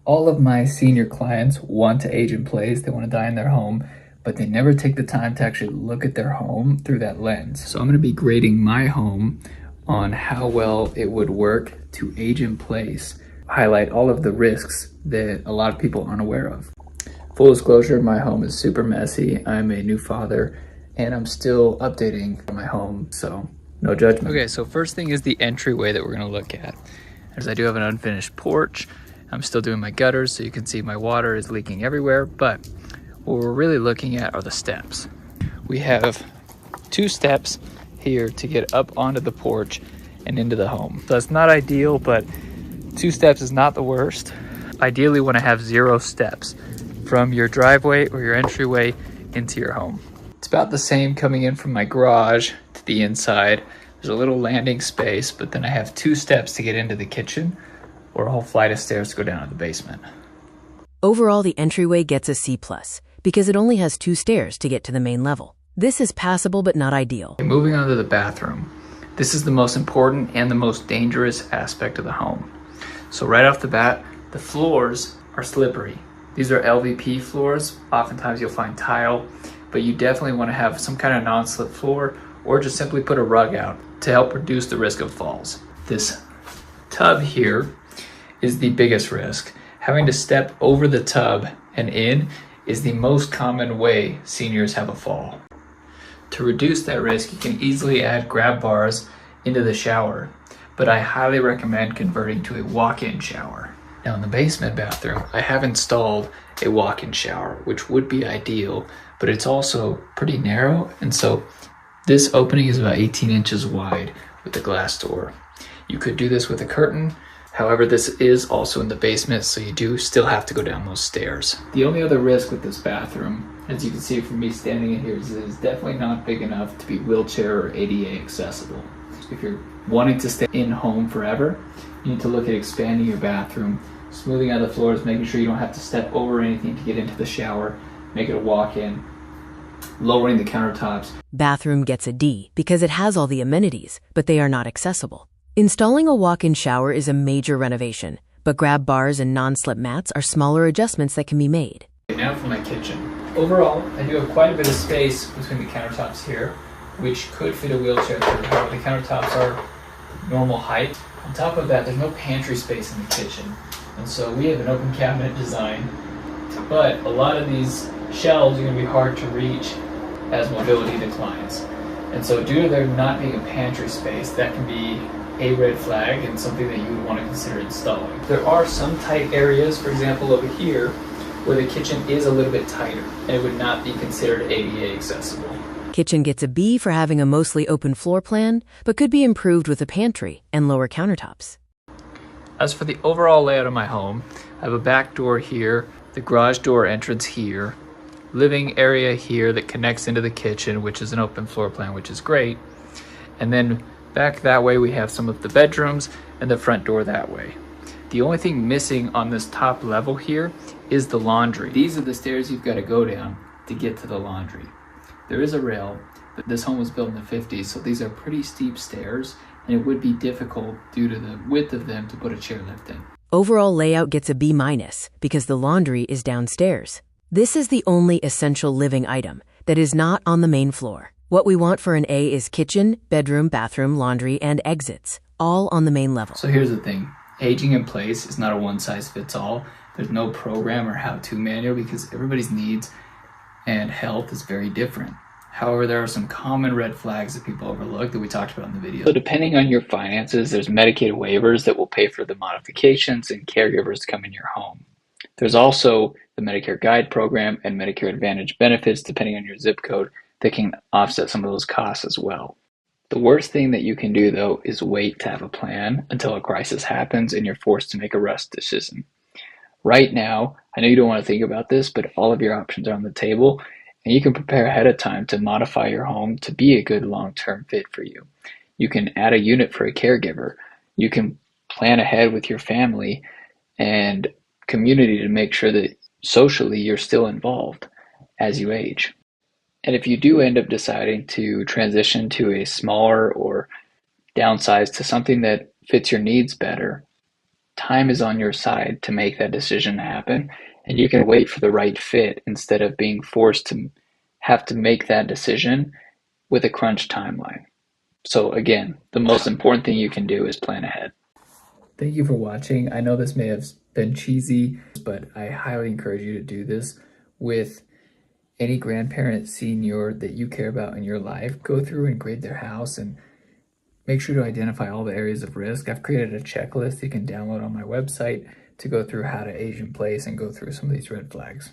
All of my senior clients want to age in place, they want to die in their home, but they never take the time to actually look at their home through that lens. So I'm going to be grading my home on how well it would work to age in place, highlight all of the risks that a lot of people aren't aware of. Full disclosure, my home is super messy. I'm a new father and I'm still updating my home, so no judgment. Okay, so first thing is the entryway that we're going to look at. As I do have an unfinished porch, I'm still doing my gutters, so you can see my water is leaking everywhere, but what we're really looking at are the steps. We have 2 steps here to get up onto the porch and into the home. So that's not ideal, but 2 steps is not the worst. Ideally, want to have 0 steps from your driveway or your entryway into your home. It's about the same coming in from my garage to the inside. There's a little landing space, but then I have 2 steps to get into the kitchen, or a whole flight of stairs to go down to the basement. Overall, the entryway gets a C+, because it only has 2 stairs to get to the main level. This is passable but not ideal. Okay, moving on to the bathroom. This is the most important and the most dangerous aspect of the home. So right off the bat, the floors are slippery. These are LVP floors. Oftentimes you'll find tile, but you definitely want to have some kind of non-slip floor, or just simply put a rug out to help reduce the risk of falls. This tub here is the biggest risk. Having to step over the tub and in is the most common way seniors have a fall. To reduce that risk, you can easily add grab bars into the shower, but I highly recommend converting to a walk-in shower. Now in the basement bathroom, I have installed a walk-in shower, which would be ideal, but it's also pretty narrow, and so this opening is about 18 inches wide with the glass door. You could do this with a curtain. However, this is also in the basement, so you do still have to go down those stairs. The only other risk with this bathroom, as you can see from me standing in here, is it is definitely not big enough to be wheelchair or ADA accessible. If you're wanting to stay in home forever, you need to look at expanding your bathroom, smoothing out the floors, making sure you don't have to step over anything to get into the shower, make it a walk-in, lowering the countertops. Bathroom gets a D because it has all the amenities, but they are not accessible. Installing a walk-in shower is a major renovation, but grab bars and non-slip mats are smaller adjustments that can be made. Now for my kitchen. Overall, I do have quite a bit of space between the countertops here, which could fit a wheelchair through. However, the countertops are normal height. On top of that, there's no pantry space in the kitchen, and so we have an open cabinet design, but a lot of these shelves are going to be hard to reach as mobility declines. And so due to there not being a pantry space, that can be a red flag and something that you would want to consider installing. There are some tight areas, for example over here, where the kitchen is a little bit tighter and it would not be considered ADA accessible. Kitchen gets a B for having a mostly open floor plan, but could be improved with a pantry and lower countertops. As for the overall layout of my home, I have a back door here, the garage door entrance here, living area here that connects into the kitchen, which is an open floor plan, which is great, and then back that way we have some of the bedrooms and the front door that way. The only thing missing on this top level here is the laundry. These are the stairs you've got to go down to get to the laundry. There is a rail, but this home was built in the 50s, so these are pretty steep stairs, and it would be difficult due to the width of them to put a chairlift in. Overall layout gets a B- because the laundry is downstairs. This is the only essential living item that is not on the main floor. What we want for an A is kitchen, bedroom, bathroom, laundry, and exits, all on the main level. So here's the thing. Aging in place is not a one-size-fits-all. There's no program or how-to manual because everybody's needs and health is very different. However, there are some common red flags that people overlook that we talked about in the video. So depending on your finances, there's Medicaid waivers that will pay for the modifications and caregivers to come in your home. There's also the Medicare Guide program and Medicare Advantage benefits, depending on your zip code, that can offset some of those costs as well. The worst thing that you can do, though, is wait to have a plan until a crisis happens and you're forced to make a rush decision. Right now, I know you don't want to think about this, but all of your options are on the table, and you can prepare ahead of time to modify your home to be a good long-term fit for you. You can add a unit for a caregiver. You can plan ahead with your family and community to make sure that socially you're still involved as you age. And if you do end up deciding to transition to a smaller or downsize to something that fits your needs better, time is on your side to make that decision happen, and you can wait for the right fit instead of being forced to have to make that decision with a crunch timeline. So again, the most important thing you can do is plan ahead. Thank you for watching. I know this may have been cheesy, but I highly encourage you to do this with any grandparent, senior that you care about in your life. Go through and grade their house and make sure to identify all the areas of risk. I've created a checklist you can download on my website to go through how to age in place and go through some of these red flags.